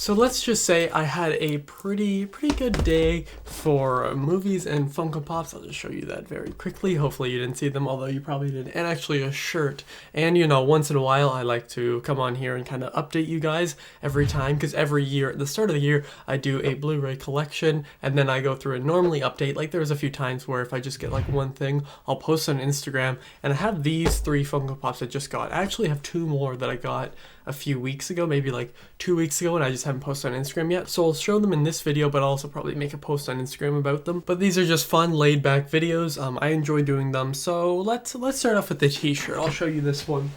So let's just say I had a pretty good day for movies and Funko Pops. I'll just show you that very quickly. Hopefully you didn't see them, although you probably did. And actually a shirt. And you know, once in a while I like to come on here and kind of update you guys every time, because every year at the start of the year I do a Blu-ray collection and then I go through and normally update. Like there's a few times where if I just get like one thing, I'll post on Instagram. And I have these 3 Funko Pops I just got. I actually have 2 more that I got a few weeks ago, maybe like 2 weeks ago, and I just haven't posted on Instagram yet. So I'll show them in this video, but I'll also probably make a post on Instagram about them. But these are just fun, laid back videos. I enjoy doing them. So let's start off with the t-shirt. I'll show you this one.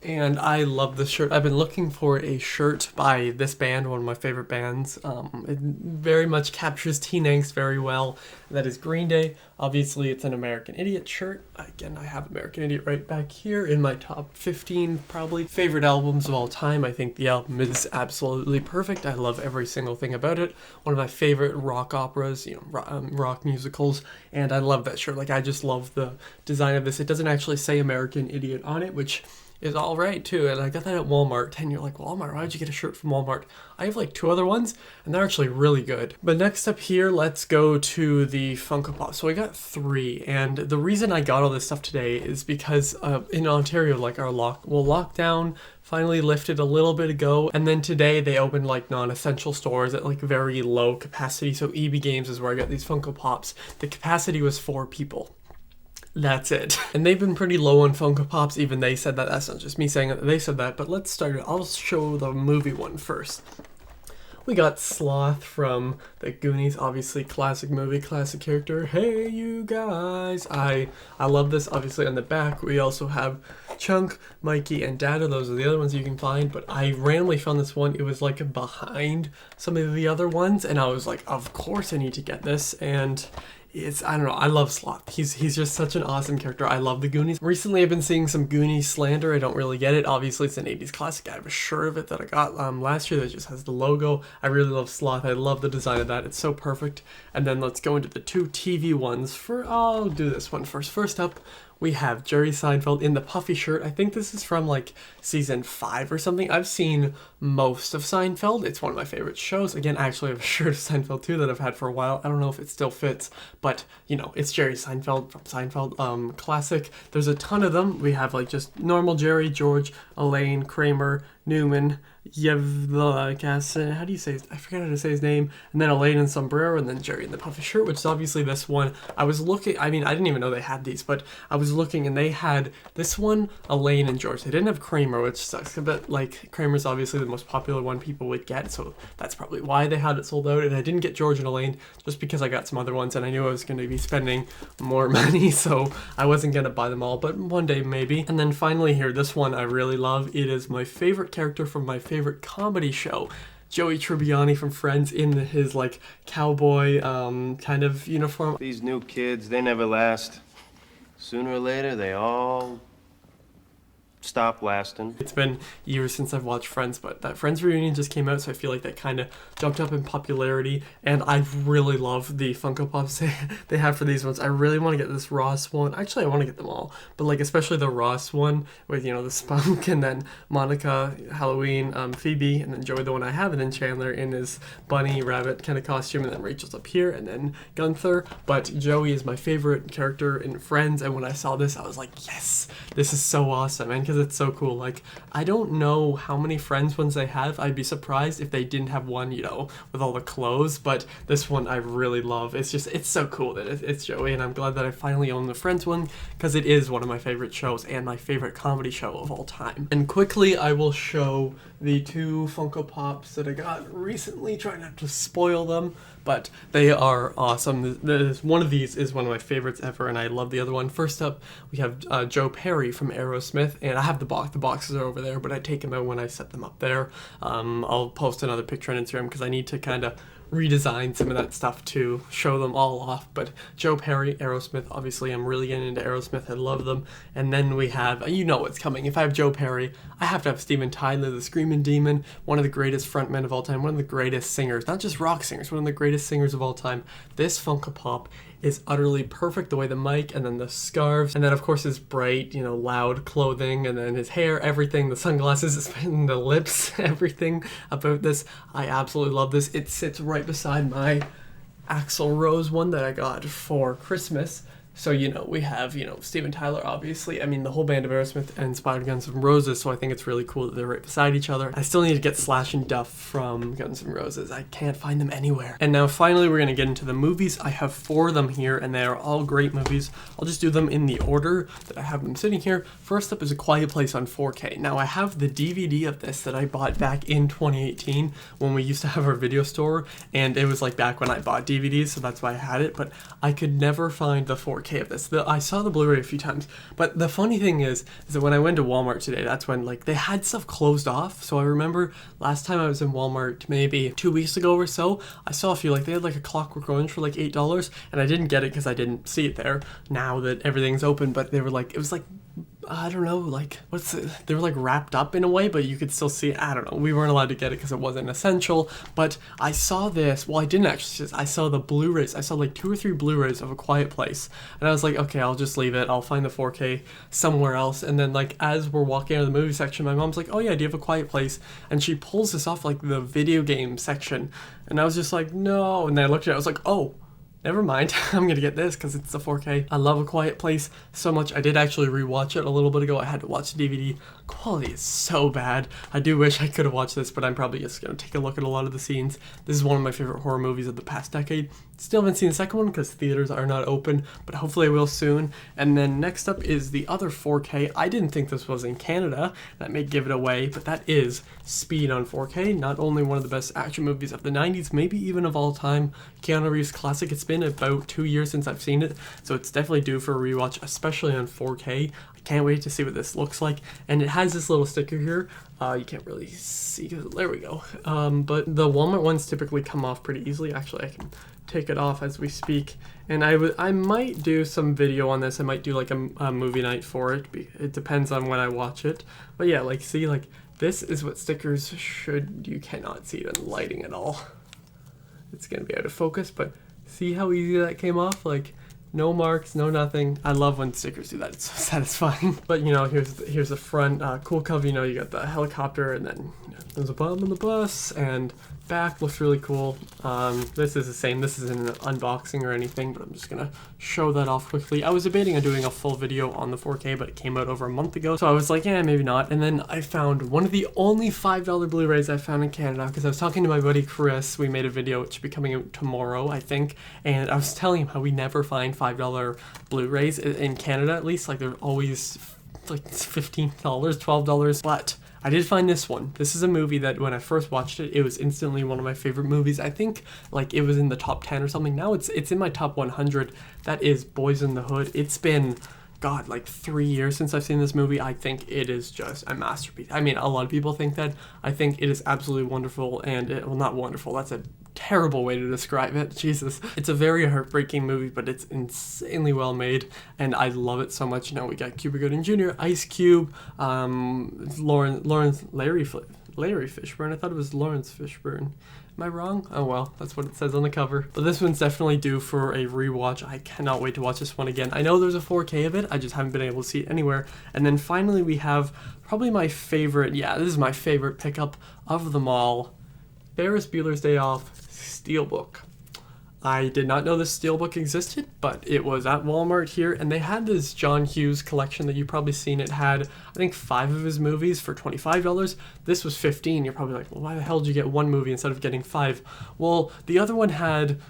And I love this shirt. I've been looking for a shirt by this band, one of my favorite bands. It very much captures teen angst very well. That is Green Day. Obviously, it's an American Idiot shirt. Again, I have American Idiot right back here in my top 15 probably favorite albums of all time. I think the album is absolutely perfect. I love every single thing about it. One of my favorite rock operas, you know, rock musicals, and I love that shirt. Like, I just love the design of this. It doesn't actually say American Idiot on it, which is all right too, and I got that at Walmart. And you're like, Walmart, why did you get a shirt from Walmart? I have like 2 other ones and they're actually really good. But next up here, let's go to the Funko Pop. So I got 3, and the reason I got all this stuff today is because in Ontario, like our lockdown finally lifted a little bit ago, and then today they opened like non-essential stores at like very low capacity. So EB Games is where I got these Funko Pops. The capacity was 4 people. That's it. And they've been pretty low on Funko Pops. Even they said that. That's not just me saying it. They said that. But let's start it. I'll show the movie one first. We got Sloth from the Goonies. Obviously, classic movie, classic character. Hey, you guys. I love this. Obviously, on the back, we also have Chunk, Mikey, and Dada. Those are the other ones you can find. But I randomly found this one. It was like behind some of the other ones. And I was like, of course I need to get this. And I don't know, I love Sloth. He's just such an awesome character. I love the Goonies. Recently I've been seeing some Goonies slander. I don't really get it. Obviously it's an 80s classic. I have a shirt of it that I got last year that just has the logo. I really love Sloth. I love the design of that. It's so perfect. And then let's go into the 2 TV ones. I'll do this one first. First up, we have Jerry Seinfeld in the puffy shirt. I think this is from like season 5 or something. I've seen most of Seinfeld. It's one of my favorite shows. Again, I actually have a shirt of Seinfeld too that I've had for a while. I don't know if it still fits, but you know, it's Jerry Seinfeld from Seinfeld. Classic. There's a ton of them. We have like just normal Jerry, George, Elaine, Kramer, Newman, Yevla, how do you say his, I forget how to say his name, and then Elaine in sombrero, and then Jerry in the puffy shirt, which is obviously this one. I was looking, I mean, I didn't even know they had these, but I was looking and they had this one, Elaine and George. They didn't have Kramer, which sucks, but like Kramer's obviously the most popular one people would get, so that's probably why they had it sold out. And I didn't get George and Elaine just because I got some other ones and I knew I was going to be spending more money, so I wasn't going to buy them all, but one day maybe. And then finally here, this one I really love. It is my favorite character from my favorite comedy show, Joey Tribbiani from Friends, in his like cowboy kind of uniform. These new kids, they never last. Sooner or later, they all stop lasting. It's been years since I've watched Friends, but that Friends reunion just came out, so I feel like that kind of jumped up in popularity, and I really love the Funko Pops they have for these ones. I really want to get this Ross one. Actually, I want to get them all, but like especially the Ross one with, you know, the spunk, and then Monica, Halloween, Phoebe, and then Joey, the one I have, and then Chandler in his bunny rabbit kind of costume, and then Rachel's up here, and then Gunther. But Joey is my favorite character in Friends, and when I saw this, I was like, yes, this is so awesome, man, because it's so cool. Like, I don't know how many Friends ones they have. I'd be surprised if they didn't have one, you know, with all the clothes, but this one I really love. It's just, it's so cool that it's Joey, and I'm glad that I finally own the Friends one, because it is one of my favorite shows and my favorite comedy show of all time. And quickly, I will show the 2 Funko Pops that I got recently. Try not to spoil them, but they are awesome. One of these is one of my favorites ever, and I love the other one. First up, we have Joe Perry from Aerosmith, and I have the box. The boxes are over there, but I take them out when I set them up there. I'll post another picture on Instagram because I need to kind of redesign some of that stuff to show them all off. But Joe Perry, Aerosmith, obviously I'm really getting into Aerosmith. I love them. And then we have, you know what's coming. If I have Joe Perry, I have to have Steven Tyler, the Screaming Demon, one of the greatest frontmen of all time, one of the greatest singers, not just rock singers, one of the greatest singers of all time. This Funko Pop is utterly perfect. The way the mic and then the scarves, and then of course his bright, you know, loud clothing, and then his hair, everything, the sunglasses, and the lips, everything about this. I absolutely love this. It sits right beside my Axl Rose one that I got for Christmas. So, you know, we have, you know, Steven Tyler, obviously. I mean, the whole band of Aerosmith inspired Guns N' Roses, so I think it's really cool that they're right beside each other. I still need to get Slash and Duff from Guns N' Roses. I can't find them anywhere. And now, finally, we're going to get into the movies. I have 4 of them here, and they are all great movies. I'll just do them in the order that I have them sitting here. First up is A Quiet Place on 4K. Now, I have the DVD of this that I bought back in 2018 when we used to have our video store, and it was like back when I bought DVDs, so that's why I had it, but I could never find the 4K of this. I saw the Blu-ray a few times, but the funny thing is that when I went to Walmart today, that's when like they had stuff closed off. So I remember last time I was in Walmart, maybe 2 weeks ago or so, I saw a few, like they had like a Clockwork Orange for like $8, and I didn't get it because I didn't see it there now that everything's open, but they were like, it was like, I don't know, like, they were like wrapped up in a way, but you could still see it. I don't know. We weren't allowed to get it because it wasn't essential, but I saw this. Well, I didn't actually. I saw the Blu-rays. I saw like 2 or 3 Blu-rays of A Quiet Place, and I was like, okay, I'll just leave it. I'll find the 4K somewhere else. And then like as we're walking out of the movie section, my mom's like, oh yeah, do you have A Quiet Place? And she pulls this off like the video game section, and I was just like, no. And then I looked at it. I was like, oh, never mind, I'm gonna get this because it's the 4K. I love A Quiet Place so much. I did actually rewatch it a little bit ago. I had to watch the DVD. Quality is so bad. I do wish I could have watched this, but I'm probably just gonna take a look at a lot of the scenes. This is one of my favorite horror movies of the past decade. Still haven't seen the second one because theaters are not open, but hopefully I will soon. And then next up is the other 4K. I didn't think this was in Canada. That may give it away, but that is Speed on 4K. Not only one of the best action movies of the 90s, maybe even of all time. Keanu Reeves classic. It's been about 2 years since I've seen it, so it's definitely due for a rewatch, especially on 4K. I can't wait to see what this looks like. And it has this little sticker here. You can't really see, there we go. But the Walmart ones typically come off pretty easily. Actually, I can take it off as we speak, and I might do some video on this. I might do like a movie night for it. It depends on when I watch it, but yeah, like see, like this is what stickers should. You cannot see it in lighting at all. It's gonna be out of focus, but see how easy that came off? Like no marks, no nothing. I love when stickers do that. It's so satisfying. But you know, here's the front cool cover. You know, you got the helicopter, and then you know, there's a bomb on the bus, and back looks really cool. This is the same. This isn't an unboxing or anything, but I'm just gonna show that off quickly. I was debating on doing a full video on the 4K, but it came out over a month ago, so I was like, yeah, maybe not. And then I found one of the only $5 Blu-rays I found in Canada, because I was talking to my buddy Chris. We made a video which should be coming out tomorrow, I think, and I was telling him how we never find $5 Blu-rays in Canada, at least. Like they're always like $15, $12, but I did find this one. This is a movie that when I first watched it, it was instantly one of my favorite movies. I think like it was in the top 10 or something. Now it's in my top 100. That is Boys in the Hood. It's been, God, like 3 years since I've seen this movie. I think it is just a masterpiece. I mean, a lot of people think that. I think it is absolutely wonderful, and well, not wonderful. That's a terrible way to describe it. Jesus. It's a very heartbreaking movie, but it's insanely well made, and I love it so much. You know, we got Cuba Gooding Jr., Ice Cube, Larry Fishburne. I thought it was Lawrence Fishburne. Am I wrong? Oh well, that's what it says on the cover. But this one's definitely due for a rewatch. I cannot wait to watch this one again. I know there's a 4K of it, I just haven't been able to see it anywhere. And then finally we have probably my favorite, yeah, this is my favorite pickup of them all. Ferris Bueller's Day Off Steelbook. I did not know this steelbook existed, but it was at Walmart here, and they had this John Hughes collection that you've probably seen. It had, I think, 5 of his movies for $25. This was $15. You're probably like, well, why the hell did you get 1 movie instead of getting 5? Well, the other one had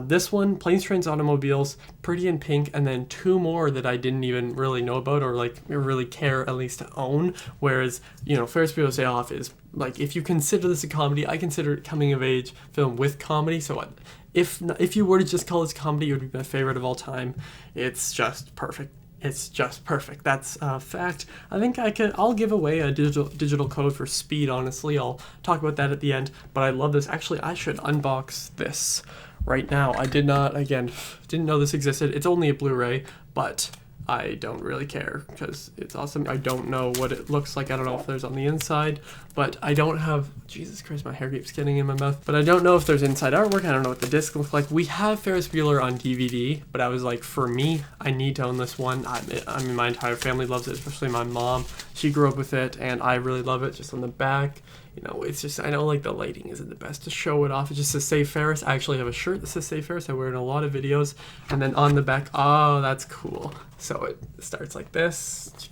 this one, Planes, Trains, Automobiles, Pretty in Pink, and then 2 more that I didn't even really know about or like really care at least to own. Whereas, you know, Ferris Bueller's Day Off is like, if you consider this a comedy, I consider it coming of age film with comedy. So if you were to just call this comedy, it would be my favorite of all time. It's just perfect. It's just perfect. That's a fact. I think I'll give away a digital code for Speed, honestly. I'll talk about that at the end, but I love this. Actually, I should unbox this right now. I didn't know this existed. It's only a Blu-ray, but I don't really care because it's awesome. I don't know what it looks like. I don't know if there's on the inside, but I don't have, Jesus Christ, my hair keeps getting in my mouth. But I don't know if there's inside artwork. I don't know what the disc looks like. We have Ferris Bueller on DVD, but I was like, for me, I need to own this one. I mean, my entire family loves it, especially my mom. She grew up with it, and I really love it. Just on the back, you know, it's just, I know like the lighting isn't the best to show it off. It just says Save Ferris. I actually have a shirt that says Save Ferris. I wear it in a lot of videos. And then on the back, oh, that's cool. So it starts like this,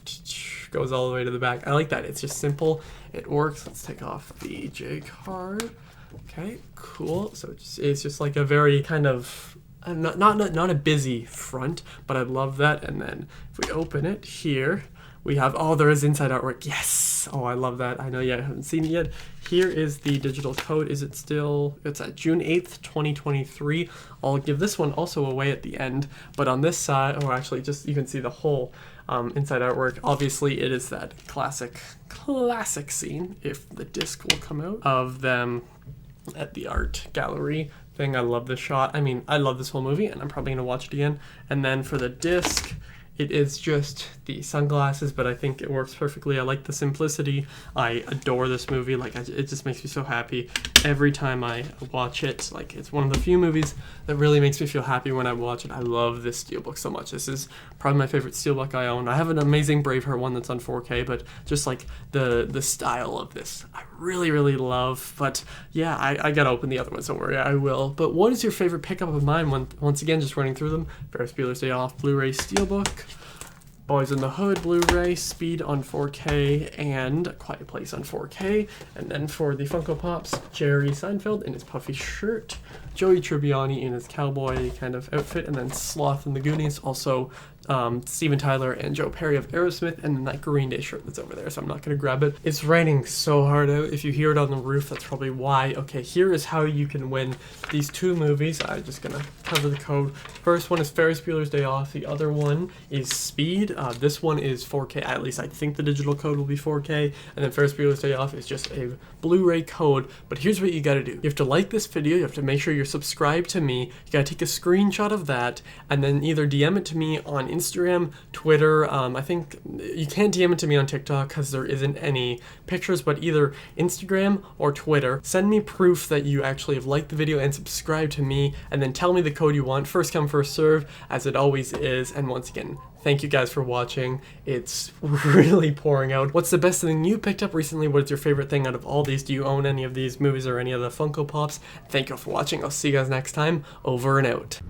goes all the way to the back. I like that. It's just simple. It works. Let's take off the J card. Okay, cool. So it's just like a very kind of, not a busy front, but I love that. And then if we open it here, we have, oh, there is inside artwork. Yes. Oh, I love that. I know you haven't seen it yet. Here is the digital code. Is it still, it's at June 8th, 2023. I'll give this one also away at the end, but on this side, or actually just, you can see the whole inside artwork. Obviously it is that classic scene, if the disc will come out, of them at the art gallery thing. I love this shot. I mean, I love this whole movie and I'm probably gonna watch it again. And then for the disc, it is just the sunglasses, but I think it works perfectly. I like the simplicity. I adore this movie. Like, it just makes me so happy every time I watch it. Like, it's one of the few movies that really makes me feel happy when I watch it. I love this steelbook so much. This is probably my favorite steelbook I own. I have an amazing Braveheart one that's on 4K, but just like the style of this, I really, really love. But yeah, I gotta open the other ones. Don't worry, I will. But what is your favorite pickup of mine? Once again, just running through them. Ferris Bueller's Day Off Blu-ray steelbook, Boys in the Hood Blu-ray, Speed on 4K, and A Quiet Place on 4K. And then for the Funko Pops, Jerry Seinfeld in his puffy shirt, Joey Tribbiani in his cowboy kind of outfit, and then Sloth in the Goonies, also Steven Tyler and Joe Perry of Aerosmith, and then that Green Day shirt that's over there, so I'm not going to grab it. It's raining so hard out. If you hear it on the roof, that's probably why. Okay, here is how you can win these two movies. I'm just going to cover the code. First one is Ferris Bueller's Day Off. The other one is Speed. This one is 4K. At least I think the digital code will be 4K. And then Ferris Bueller's Day Off is just a Blu-ray code. But here's what you got to do. You have to like this video. You have to make sure you're subscribed to me. You got to take a screenshot of that and then either DM it to me on Instagram, Twitter. I think you can't DM it to me on TikTok because there isn't any pictures, but either Instagram or Twitter. Send me proof that you actually have liked the video and subscribed to me, and then tell me the code you want. First come, first serve, as it always is. And once again, thank you guys for watching. It's really pouring out. What's the best thing you picked up recently? What is your favorite thing out of all these? Do you own any of these movies or any of the Funko Pops? Thank you for watching. I'll see you guys next time. Over and out.